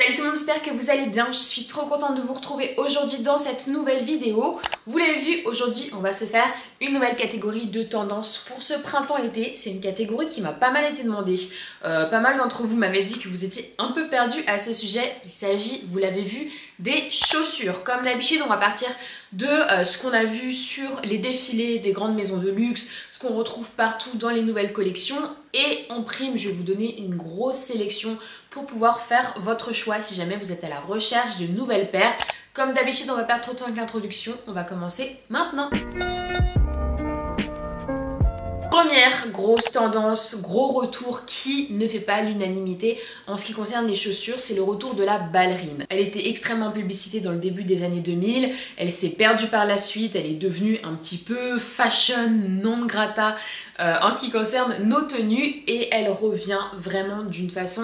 Salut tout le monde, j'espère que vous allez bien. Je suis trop contente de vous retrouver aujourd'hui dans cette nouvelle vidéo. Vous l'avez vu, aujourd'hui on va se faire une nouvelle catégorie de tendance pour ce printemps-été. C'est une catégorie qui m'a pas mal été demandée. Pas mal d'entre vous m'avaient dit que vous étiez un peu perdus à ce sujet. Il s'agit, vous l'avez vu, des chaussures. Comme d'habitude, on va partir de ce qu'on a vu sur les défilés des grandes maisons de luxe, ce qu'on retrouve partout dans les nouvelles collections. Et en prime, je vais vous donner une grosse sélection pour pouvoir faire votre choix si jamais vous êtes à la recherche de nouvelles paires. Comme d'habitude, on va perdre trop de temps avec l'introduction. On va commencer maintenant. Première grosse tendance, gros retour qui ne fait pas l'unanimité en ce qui concerne les chaussures, c'est le retour de la ballerine. Elle était extrêmement publicitée dans le début des années 2000, elle s'est perdue par la suite, elle est devenue un petit peu fashion non grata en ce qui concerne nos tenues et elle revient vraiment d'une façon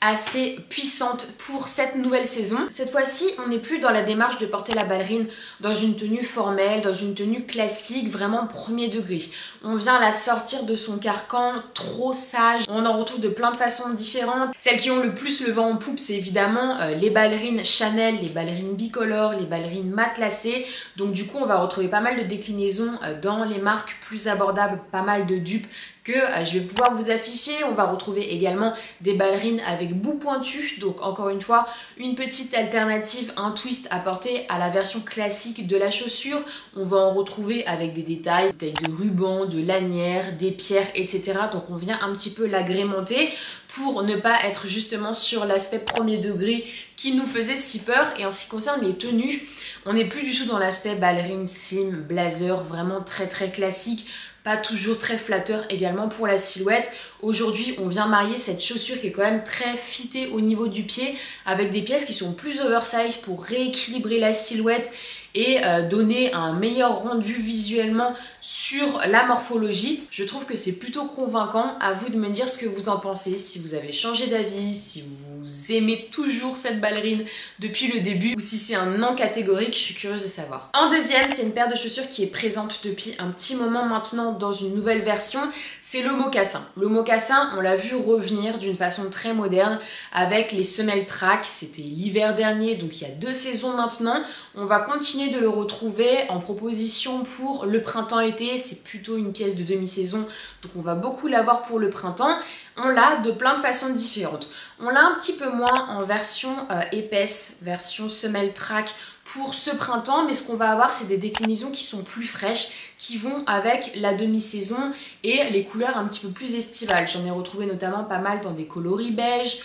assez puissante pour cette nouvelle saison. Cette fois-ci, on n'est plus dans la démarche de porter la ballerine dans une tenue formelle, dans une tenue classique, vraiment premier degré. On vient la sortir de son carcan trop sage. On en retrouve de plein de façons différentes. Celles qui ont le plus le vent en poupe, c'est évidemment les ballerines Chanel, les ballerines bicolores, les ballerines matelassées. Donc du coup, on va retrouver pas mal de déclinaisons dans les marques plus abordables, pas mal de dupes que je vais pouvoir vous afficher. On va retrouver également des ballerines avec bout pointu, donc encore une fois une petite alternative, un twist apporté à la version classique de la chaussure. On va en retrouver avec des détails de rubans, de lanières, des pierres, etc. Donc on vient un petit peu l'agrémenter pour ne pas être justement sur l'aspect premier degré qui nous faisait si peur. Et en ce qui concerne les tenues, on n'est plus du tout dans l'aspect ballerine, slim, blazer, vraiment très classique. Pas toujours très flatteur également pour la silhouette. Aujourd'hui, on vient marier cette chaussure qui est quand même très fitée au niveau du pied avec des pièces qui sont plus oversize pour rééquilibrer la silhouette et donner un meilleur rendu visuellement sur la morphologie. Je trouve que c'est plutôt convaincant. À vous de me dire ce que vous en pensez, si vous avez changé d'avis, si vous aimez toujours cette ballerine depuis le début ou si c'est un non catégorique, je suis curieuse de savoir. En deuxième, c'est une paire de chaussures qui est présente depuis un petit moment maintenant dans une nouvelle version, c'est le mocassin. Le mocassin, on l'a vu revenir d'une façon très moderne avec les semelles track. C'était l'hiver dernier, donc il y a 2 saisons maintenant. On va continuer de le retrouver en proposition pour le printemps-été. C'est plutôt une pièce de demi-saison, donc on va beaucoup l'avoir pour le printemps. On l'a de plein de façons différentes. On l'a un petit peu moins en version épaisse, version semelle track pour ce printemps, mais ce qu'on va avoir, c'est des déclinaisons qui sont plus fraîches, qui vont avec la demi-saison et les couleurs un petit peu plus estivales. J'en ai retrouvé notamment pas mal dans des coloris beige,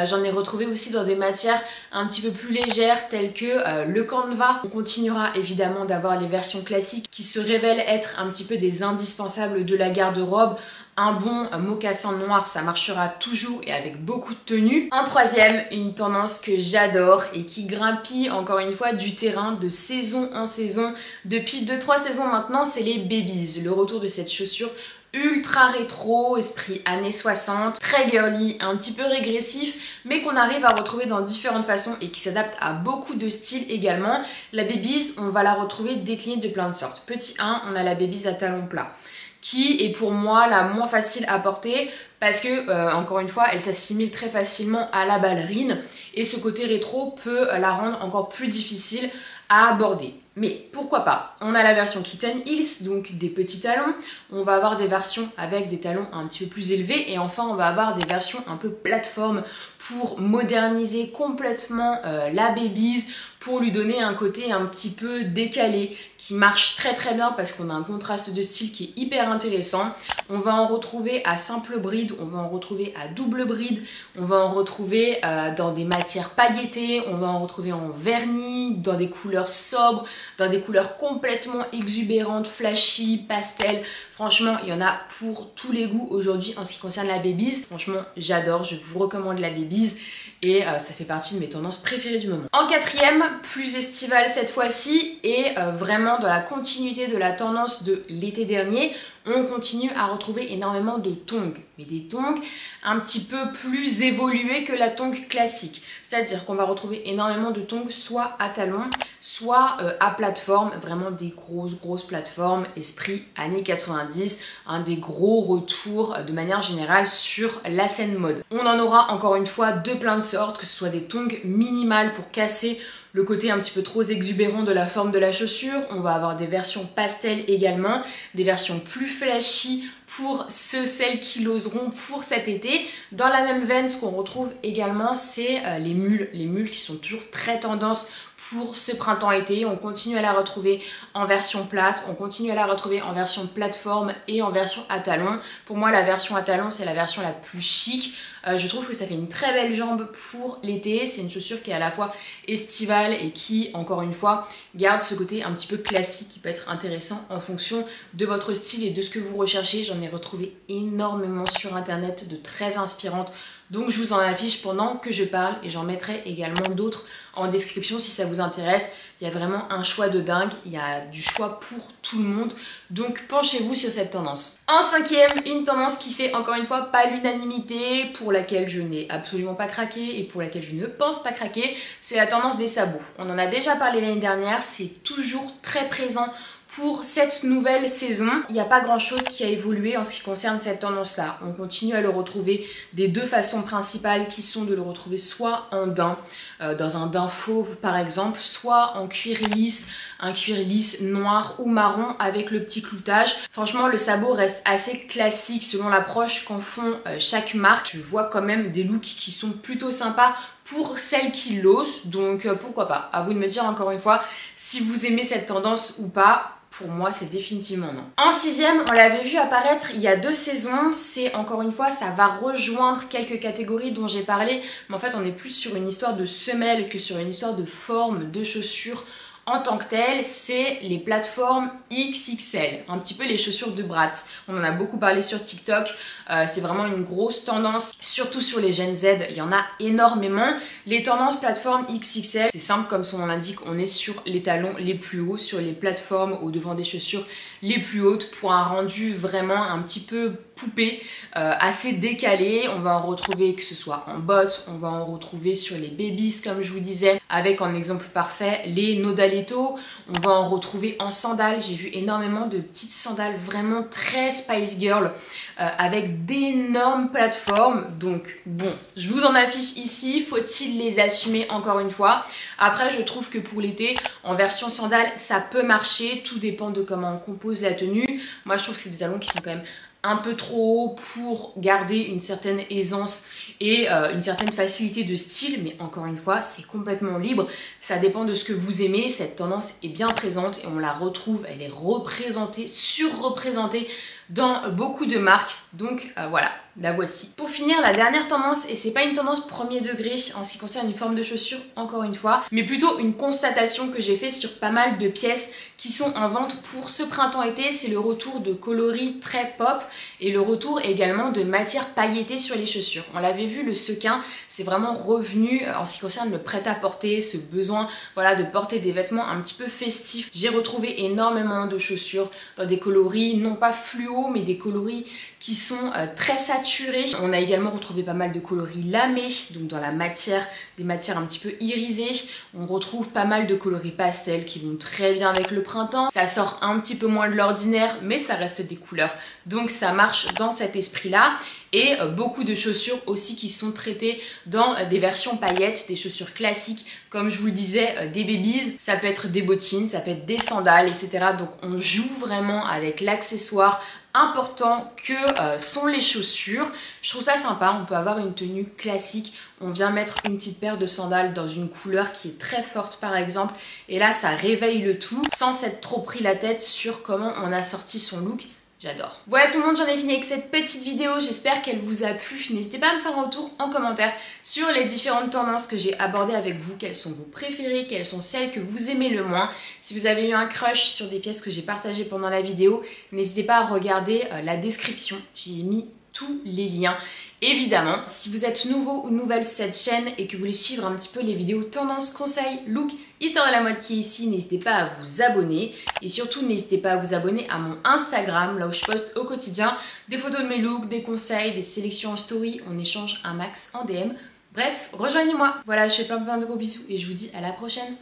j'en ai retrouvé aussi dans des matières un petit peu plus légères telles que le canevas. On continuera évidemment d'avoir les versions classiques qui se révèlent être un petit peu des indispensables de la garde-robe. Un bon mocassin noir, ça marchera toujours et avec beaucoup de tenue. En troisième, une tendance que j'adore et qui grimpille encore une fois du terrain de saison en saison. Depuis 2-3 saisons maintenant, c'est les babies. Le retour de cette chaussure ultra rétro, esprit années 60, très girly, un petit peu régressif, mais qu'on arrive à retrouver dans différentes façons et qui s'adapte à beaucoup de styles également. La babies, on va la retrouver déclinée de plein de sortes. Petit 1, on a la babies à talons plats, qui est pour moi la moins facile à porter parce que, encore une fois, elle s'assimile très facilement à la ballerine et ce côté rétro peut la rendre encore plus difficile à aborder. Mais pourquoi pas? On a la version kitten heels, donc des petits talons. On va avoir des versions avec des talons un petit peu plus élevés. Et enfin, on va avoir des versions un peu plateforme pour moderniser complètement la babies, pour lui donner un côté un petit peu décalé, qui marche très bien parce qu'on a un contraste de style qui est hyper intéressant. On va en retrouver à simple bride, on va en retrouver à double bride, on va en retrouver dans des matières pailletées, on va en retrouver en vernis, dans des couleurs sobres, dans des couleurs complètement exubérantes, flashy, pastel. Franchement, il y en a pour tous les goûts aujourd'hui en ce qui concerne la babies. Franchement, j'adore, je vous recommande la babies et ça fait partie de mes tendances préférées du moment. En quatrième, plus estivale cette fois-ci et vraiment dans la continuité de la tendance de l'été dernier, on continue à retrouver énormément de tongs, mais des tongs un petit peu plus évolués que la tongue classique. C'est-à-dire qu'on va retrouver énormément de tongs soit à talons, soit à plateforme, vraiment des grosses plateformes, esprit années 90, des gros retours de manière générale sur la scène mode. On en aura encore une fois de plein de sortes, que ce soit des tongs minimales pour casser le côté un petit peu trop exubérant de la forme de la chaussure. On va avoir des versions pastel également, des versions plus flashy pour celles qui l'oseront pour cet été. Dans la même veine, ce qu'on retrouve également, c'est les mules qui sont toujours très tendance pour ce printemps-été. On continue à la retrouver en version plate, on continue à la retrouver en version plateforme et en version à talons. Pour moi, la version à talons, c'est la version la plus chic. Je trouve que ça fait une très belle jambe pour l'été. C'est une chaussure qui est à la fois estivale et qui, encore une fois, garde ce côté un petit peu classique qui peut être intéressant en fonction de votre style et de ce que vous recherchez. J'en ai retrouvé énormément sur internet de très inspirantes. Donc je vous en affiche pendant que je parle et j'en mettrai également d'autres en description si ça vous intéresse. Il y a vraiment un choix de dingue, il y a du choix pour tout le monde. Donc penchez-vous sur cette tendance. En cinquième, une tendance qui fait encore une fois pas l'unanimité, pour laquelle je n'ai absolument pas craqué et pour laquelle je ne pense pas craquer, c'est la tendance des sabots. On en a déjà parlé l'année dernière, c'est toujours très présent pour cette nouvelle saison. Il n'y a pas grand chose qui a évolué en ce qui concerne cette tendance-là. On continue à le retrouver des deux façons principales qui sont de le retrouver soit en daim, dans un daim fauve par exemple, soit en cuir lisse, un cuir lisse noir ou marron avec le petit cloutage. Franchement, le sabot reste assez classique selon l'approche qu'en font chaque marque. Je vois quand même des looks qui sont plutôt sympas pour celles qui l'osent, donc pourquoi pas. À vous de me dire encore une fois si vous aimez cette tendance ou pas. Pour moi, c'est définitivement non. En sixième, on l'avait vu apparaître il y a 2 saisons. C'est encore une fois, ça va rejoindre quelques catégories dont j'ai parlé. Mais en fait, on est plus sur une histoire de semelle que sur une histoire de forme de chaussures en tant que telle. C'est les plateformes XXL, un petit peu les chaussures de Bratz. On en a beaucoup parlé sur TikTok. C'est vraiment une grosse tendance, surtout sur les Gen Z, il y en a énormément. Les tendances plateformes XXL, c'est simple comme son nom l'indique, on est sur les talons les plus hauts, sur les plateformes au devant des chaussures les plus hautes pour un rendu vraiment un petit peu poupée, assez décalé. On va en retrouver que ce soit en bottes, on va en retrouver sur les babies comme je vous disais, avec en exemple parfait les Nodaletto. On va en retrouver en sandales, j'ai vu énormément de petites sandales vraiment très Spice Girl, avec d'énormes plateformes. Donc bon, je vous en affiche ici, faut-il les assumer encore une fois? Après, je trouve que pour l'été, en version sandale, ça peut marcher, tout dépend de comment on compose la tenue. Moi, je trouve que c'est des talons qui sont quand même un peu trop haut pour garder une certaine aisance et une certaine facilité de style, mais encore une fois, c'est complètement libre. Ça dépend de ce que vous aimez. Cette tendance est bien présente et on la retrouve, elle est représentée, surreprésentée dans beaucoup de marques. Donc voilà, la voici. Pour finir, la dernière tendance, et c'est pas une tendance premier degré en ce qui concerne une forme de chaussure, encore une fois, mais plutôt une constatation que j'ai fait sur pas mal de pièces qui sont en vente pour ce printemps-été, c'est le retour de coloris très pop et le retour également de matière pailletée sur les chaussures. On l'avait vu, le sequin, c'est vraiment revenu en ce qui concerne le prêt-à-porter, ce besoin voilà, de porter des vêtements un petit peu festifs. J'ai retrouvé énormément de chaussures dans des coloris non pas fluo, mais des coloris qui sont très saturés. On a également retrouvé pas mal de coloris lamés, donc dans la matière, des matières un petit peu irisées. On retrouve pas mal de coloris pastels qui vont très bien avec le printemps. Ça sort un petit peu moins de l'ordinaire, mais ça reste des couleurs. Donc ça marche dans cet esprit-là. Et beaucoup de chaussures aussi qui sont traitées dans des versions paillettes, des chaussures classiques, comme je vous le disais, des babies, ça peut être des bottines, ça peut être des sandales, etc. Donc on joue vraiment avec l'accessoire important que sont les chaussures. Je trouve ça sympa, on peut avoir une tenue classique, on vient mettre une petite paire de sandales dans une couleur qui est très forte par exemple, et là ça réveille le tout sans s'être trop pris la tête sur comment on a sorti son look. J'adore. Voilà tout le monde, j'en ai fini avec cette petite vidéo, j'espère qu'elle vous a plu. N'hésitez pas à me faire un retour en commentaire sur les différentes tendances que j'ai abordées avec vous, quelles sont vos préférées, quelles sont celles que vous aimez le moins. Si vous avez eu un crush sur des pièces que j'ai partagées pendant la vidéo, n'hésitez pas à regarder la description, j'y ai mis tous les liens. Évidemment, si vous êtes nouveau ou nouvelle sur cette chaîne et que vous voulez suivre un petit peu les vidéos tendances, conseils, look, histoire de la mode qui est ici, n'hésitez pas à vous abonner. Et surtout, n'hésitez pas à vous abonner à mon Instagram, là où je poste au quotidien des photos de mes looks, des conseils, des sélections en story. On échange un max en DM. Bref, rejoignez-moi. Voilà, je fais plein de gros bisous et je vous dis à la prochaine.